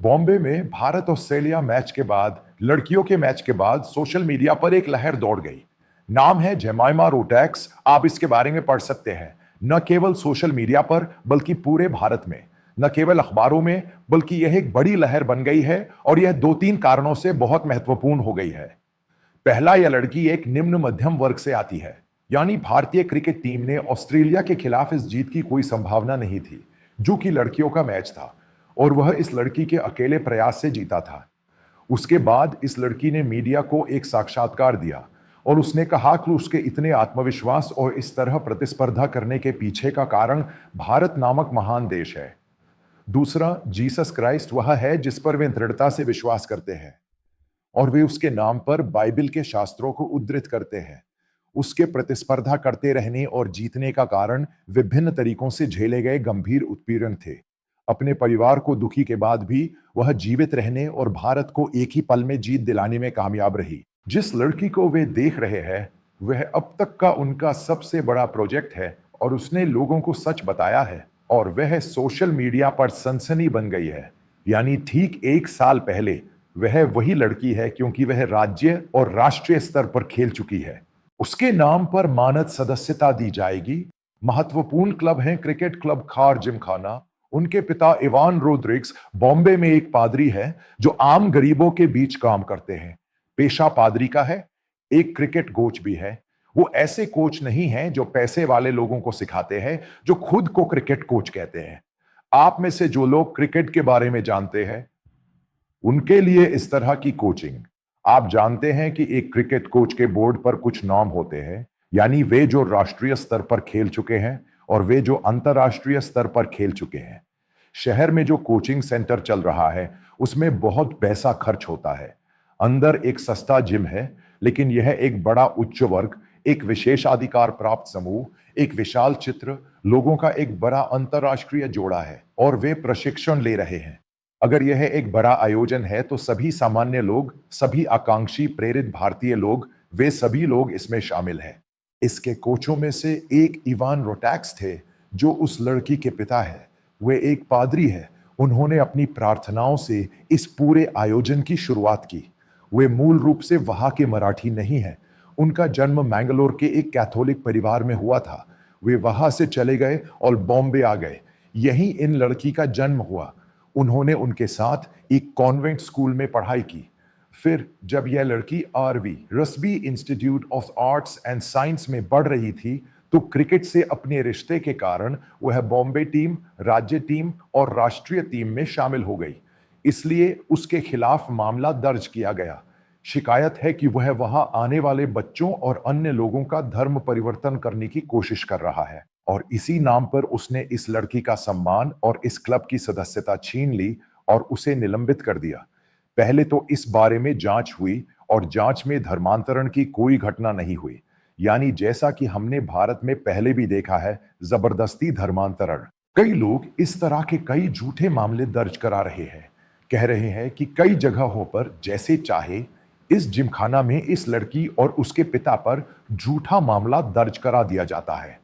बॉम्बे में Bharat Australia match के बाद लड़कियों के मैच के बाद सोशल मीडिया पर एक लहर दौड़ गई। नाम है जेमाइमा रोटैक्स। आप इसके बारे में पढ़ सकते हैं न केवल सोशल मीडिया पर बल्कि पूरे भारत में, न केवल अखबारों में, बल्कि यह एक बड़ी लहर बन गई है और यह दो तीन कारणों से बहुत महत्वपूर्ण हो गई है। पहला, यह लड़की एक निम्न मध्यम वर्ग से आती है, यानी भारतीय क्रिकेट टीम ने ऑस्ट्रेलिया के खिलाफ इस जीत की कोई संभावना नहीं थी, जो कि लड़कियों का मैच था, और वह इस लड़की के अकेले प्रयास से जीता था। उसके बाद इस लड़की ने मीडिया को एक साक्षात्कार दिया और उसने कहा कि उसके इतने आत्मविश्वास और इस तरह प्रतिस्पर्धा करने के पीछे का कारण भारत नामक महान देश है। दूसरा, जीसस क्राइस्ट वह है जिस पर वे दृढ़ता से विश्वास करते हैं और वे उसके नाम पर बाइबल के शास्त्रों को उद्धृत करते हैं। उसके प्रतिस्पर्धा करते रहने और जीतने का कारण विभिन्न तरीकों से झेले गए गंभीर उत्पीड़न थे। अपने परिवार को दुखी के बाद भी वह जीवित रहने और भारत को एक ही पल में जीत दिलाने में कामयाब रही। जिस लड़की को वे देख रहे हैं वह अब तक का उनका सबसे बड़ा प्रोजेक्ट है और उसने लोगों को सच बताया है और वह सोशल मीडिया पर सनसनी बन गई है। यानी ठीक एक साल पहले वह वही लड़की है क्योंकि वह राज्य और राष्ट्रीय स्तर पर खेल चुकी है। उसके नाम पर मानद सदस्यता दी जाएगी। महत्वपूर्ण क्लब हैं क्रिकेट क्लब खार जिमखाना। उनके पिता इवान रोड्रिग्स बॉम्बे में एक पादरी है जो आम गरीबों के बीच काम करते हैं। पेशा पादरी का है, एक क्रिकेट कोच भी है। वो ऐसे कोच नहीं हैं जो पैसे वाले लोगों को सिखाते हैं, जो खुद को क्रिकेट कोच कहते हैं। आप में से जो लोग क्रिकेट के बारे में जानते हैं उनके लिए इस तरह की कोचिंग, आप जानते हैं कि एक क्रिकेट कोच के बोर्ड पर कुछ नाम होते हैं, यानी वे जो राष्ट्रीय स्तर पर खेल चुके हैं और वे जो अंतर्राष्ट्रीय स्तर पर खेल चुके हैं। शहर में जो कोचिंग सेंटर चल रहा है उसमें बहुत पैसा खर्च होता है। अंदर एक सस्ता जिम है, लेकिन यह एक बड़ा उच्च वर्ग, एक विशेषाधिकार प्राप्त समूह, एक विशाल चित्र, लोगों का एक बड़ा अंतर्राष्ट्रीय जोड़ा है और वे प्रशिक्षण ले रहे हैं। अगर यह एक बड़ा आयोजन है तो सभी सामान्य लोग, सभी आकांक्षी प्रेरित भारतीय लोग, वे सभी लोग इसमें शामिल हैं। इसके कोचों में से एक इवान रोटैक्स थे जो उस लड़की के पिता है। वे एक पादरी है। उन्होंने अपनी प्रार्थनाओं से इस पूरे आयोजन की शुरुआत की। वे मूल रूप से वहां के मराठी नहीं हैं। उनका जन्म मैंगलोर के एक कैथोलिक परिवार में हुआ था। वे वहां से चले गए और बॉम्बे आ गए। यहीं इन लड़की का जन्म हुआ। उन्होंने उनके साथ एक कॉन्वेंट स्कूल में पढ़ाई की। फिर जब यह लड़की आरवी रस्बी institute of arts and science में पढ़ रही थी तो क्रिकेट से अपने रिश्ते के कारण वह बॉम्बे टीम, राज्य टीम और राष्ट्रीय टीम में शामिल हो गई। इसलिए उसके खिलाफ मामला दर्ज किया गया। शिकायत है कि वह वहां आने वाले बच्चों और अन्य लोगों का धर्म परिवर्तन करने की कोशिश कर रहा है और इसी नाम पर उसने इस लड़की का सम्मान और इस क्लब की सदस्यता छीन ली और उसे निलंबित कर दिया। पहले तो इस बारे में जांच हुई और जांच में धर्मांतरण की कोई घटना नहीं हुई, यानी जैसा कि हमने भारत में पहले भी देखा है, जबरदस्ती धर्मांतरण। कई लोग इस तरह के कई झूठे मामले दर्ज करा रहे हैं। कह रहे हैं कि कई जगहों पर जैसे चाहे इस जिमखाना में इस लड़की और उसके पिता पर झूठा मामला दर्ज करा दिया जाता है।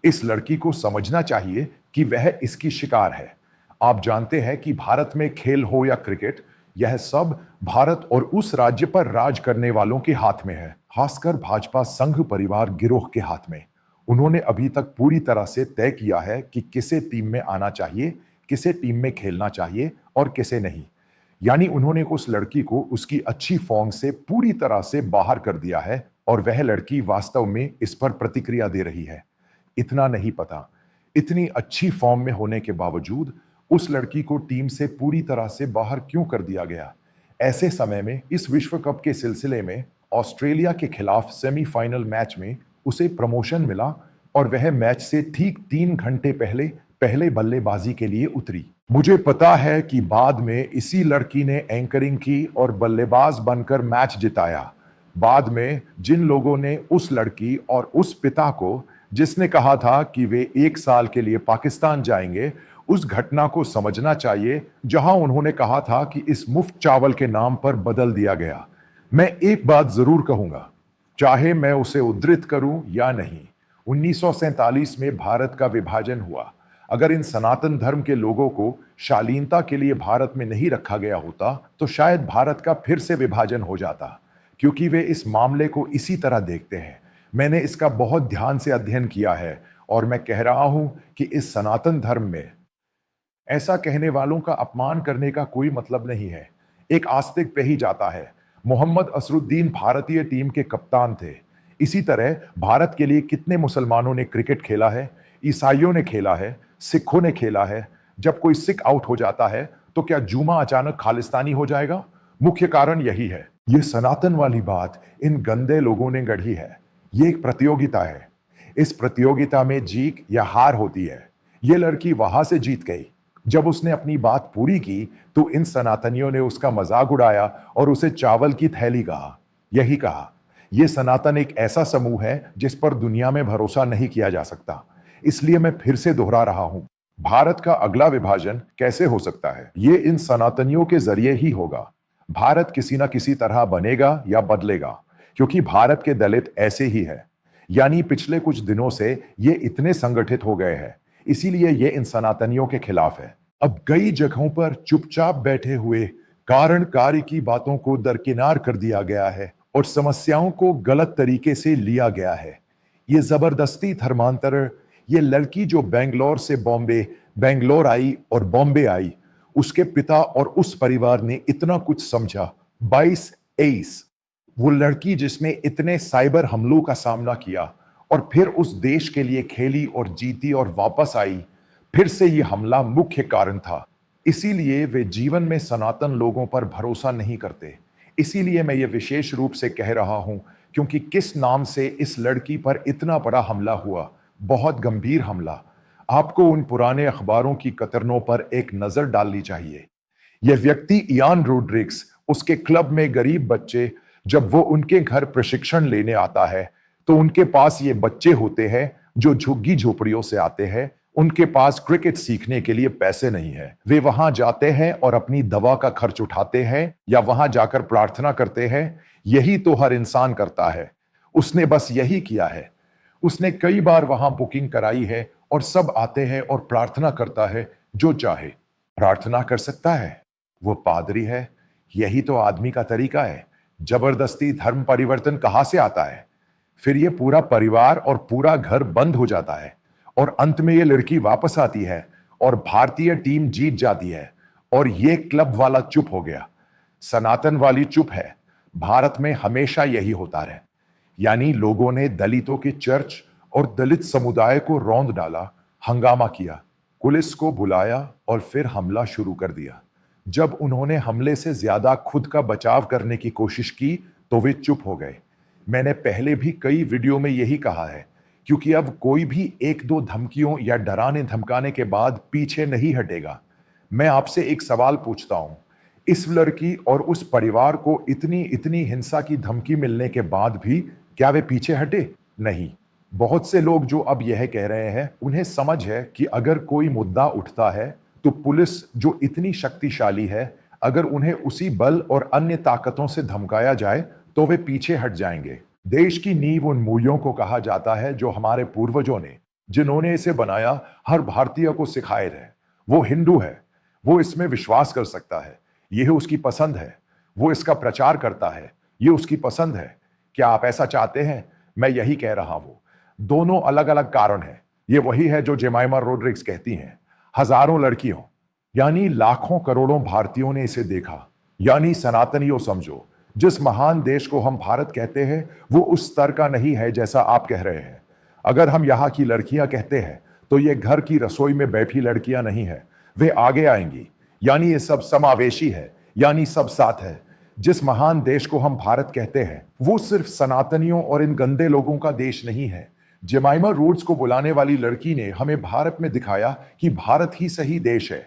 इस लड़की को समझना चाहिए कि वह इसकी शिकार है। आप जानते हैं कि भारत में खेल हो या क्रिकेट, यह सब भारत और उस राज्य पर राज करने वालों के हाथ में है, खासकर भाजपा संघ परिवार गिरोह के हाथ में। उन्होंने अभी तक पूरी तरह से तय किया है कि किसे टीम में आना चाहिए, किसे टीम में खेलना चाहिए और किसे नहीं। यानी उन्होंने उस लड़की को उसकी अच्छी फॉर्म से पूरी तरह से बाहर कर दिया है और वह लड़की वास्तव में इस पर प्रतिक्रिया दे रही है। इतना नहीं पता, इतनी अच्छी फॉर्म में होने के बावजूद उस लड़की को टीम से पूरी तरह से बाहर क्यों कर दिया गया। ऐसे समय में इस विश्व कप के सिलसिले में ऑस्ट्रेलिया के खिलाफ सेमीफाइनल मैच में उसे प्रमोशन मिला और वह मैच से ठीक 3 घंटे पहले बल्लेबाजी के लिए उतरी। मुझे पता है कि बाद में इसी लड़की ने एंकरिंग की और बल्लेबाज बनकर मैच जिताया। बाद में जिन लोगों ने उस लड़की और उस पिता को, जिसने कहा था कि वे 1 साल के लिए पाकिस्तान जाएंगे, उस घटना को समझना चाहिए जहां उन्होंने कहा था कि इस मुफ्त चावल के नाम पर बदल दिया गया। मैं एक बात जरूर कहूंगा, चाहे मैं उसे उद्धृत करूं या नहीं, 1947 में भारत का विभाजन हुआ। अगर इन सनातन धर्म के लोगों को शालीनता के लिए भारत में नहीं रखा गया होता तो शायद भारत का फिर से विभाजन हो जाता, क्योंकि वे इस मामले को इसी तरह देखते हैं। मैंने इसका बहुत ध्यान से अध्ययन किया है और मैं कह रहा हूं कि इस सनातन धर्म में ऐसा कहने वालों का अपमान करने का कोई मतलब नहीं है। एक आस्तिक पे ही जाता है। मोहम्मद असरुद्दीन भारतीय टीम के कप्तान थे। इसी तरह भारत के लिए कितने मुसलमानों ने क्रिकेट खेला है, ईसाइयों ने खेला है, सिखों ने खेला है। जब कोई सिख आउट हो जाता है तो क्या जुमा अचानक खालिस्तानी हो जाएगा? मुख्य कारण यही है। ये सनातन वाली बात इन गंदे लोगों ने गढ़ी है। ये एक प्रतियोगिता है। इस प्रतियोगिता में जीत या हार होती है। ये लड़की वहां से जीत गई। जब उसने अपनी बात पूरी की तो इन सनातनियों ने उसका मजाक उड़ाया और उसे चावल की थैली कहा। यही कहा, यह सनातन एक ऐसा समूह है जिस पर दुनिया में भरोसा नहीं किया जा सकता। इसलिए मैं फिर से दोहरा रहा हूं, भारत का अगला विभाजन कैसे हो सकता है? ये इन सनातनियों के जरिए ही होगा। भारत किसी ना किसी तरह बनेगा या बदलेगा, क्योंकि भारत के दलित ऐसे ही है। यानी पिछले कुछ दिनों से ये इतने संगठित हो गए हैं, इसीलिए ये इन सनातनियों के खिलाफ है। अब कई जगहों पर चुपचाप बैठे हुए कारणकारी की बातों को दरकिनार कर दिया गया है और समस्याओं को गलत तरीके से लिया गया है। ये जबरदस्ती धर्मांतरण, ये लड़की जो बेंगलोर से बेंगलोर आई और बॉम्बे आई, उसके पिता और उस परिवार ने इतना कुछ समझा। 22 एस, वो लड़की जिसने इतने साइबर हमलों का सामना किया और फिर उस देश के लिए खेली और जीती और वापस आई, फिर से ये हमला मुख्य कारण था। इसीलिए वे जीवन में सनातन लोगों पर भरोसा नहीं करते। इसीलिए मैं ये विशेष रूप से कह रहा हूं, क्योंकि किस नाम से इस लड़की पर इतना बड़ा हमला हुआ, बहुत गंभीर हमला। आपको उन पुराने अखबारों की कतरनों पर एक नजर डालनी चाहिए। यह व्यक्ति इयान रोड्रिग्स, उसके क्लब में गरीब बच्चे, जब वो उनके घर प्रशिक्षण लेने आता है तो उनके पास ये बच्चे होते हैं जो झुग्गी झोपड़ियों से आते हैं। उनके पास क्रिकेट सीखने के लिए पैसे नहीं है। वे वहां जाते हैं और अपनी दवा का खर्च उठाते हैं या वहां जाकर प्रार्थना करते हैं। यही तो हर इंसान करता है। उसने बस यही किया है। उसने कई बार वहां बुकिंग कराई है और सब आते हैं और प्रार्थना करता है जो चाहे। प्रार्थना कर सकता है, वो पादरी है। यही तो आदमी का तरीका है। जबरदस्ती धर्म परिवर्तन कहां से आता है? फिर ये पूरा परिवार और पूरा घर बंद हो जाता है और अंत में ये लड़की वापस आती है और भारतीय टीम जीत जाती है और ये क्लब वाला चुप हो गया। सनातन वाली चुप है। भारत में हमेशा यही होता रहे। यानी लोगों ने दलितों के चर्च और दलित समुदाय को रौंद डाला, हंगामा किया, पुलिस को बुलाया और फिर हमला शुरू कर दिया। जब उन्होंने हमले से ज्यादा खुद का बचाव करने की कोशिश की तो वे चुप हो गए। मैंने पहले भी कई वीडियो में यही कहा है, क्योंकि अब कोई भी एक दो धमकियों या डराने धमकाने के बाद पीछे नहीं हटेगा। मैं आपसे एक सवाल पूछता हूं, इस लड़की और उस परिवार को इतनी इतनी हिंसा की धमकी मिलने के बाद भी क्या वे पीछे हटे? नहीं। बहुत से लोग जो अब यह कह रहे हैं, उन्हें समझ है कि अगर कोई मुद्दा उठता है तो पुलिस जो इतनी शक्तिशाली है, अगर उन्हें उसी बल और अन्य ताकतों से धमकाया जाए तो वे पीछे हट जाएंगे। देश की नींव उन मूल्यों को कहा जाता है जो हमारे पूर्वजों ने, जिन्होंने इसे बनाया, हर भारतीय को सिखाए थे। वो हिंदू है, वो इसमें विश्वास कर सकता है, यह उसकी पसंद है। वो इसका प्रचार करता है, ये उसकी पसंद है। क्या आप ऐसा चाहते हैं? मैं यही कह रहा हूं। दोनों अलग अलग कारण हैं। ये वही है जो जेमाइमा रोड्रिग्स कहती हैं। हजारों लड़कियों, यानी लाखों करोड़ों भारतीयों ने इसे देखा। यानी सनातनियों समझो, जिस महान देश को हम भारत कहते हैं वो उस स्तर का नहीं है जैसा आप कह रहे हैं। अगर हम यहाँ की लड़कियां कहते हैं तो ये घर की रसोई में बैठी लड़कियां नहीं है, वे आगे आएंगी। यानी ये सब समावेशी है, यानी सब साथ है। जिस महान देश को हम भारत कहते हैं वो सिर्फ सनातनियों और इन गंदे लोगों का देश नहीं है। जेमाइमा रोड्स को बुलाने वाली लड़की ने हमें भारत में दिखाया कि भारत ही सही देश है।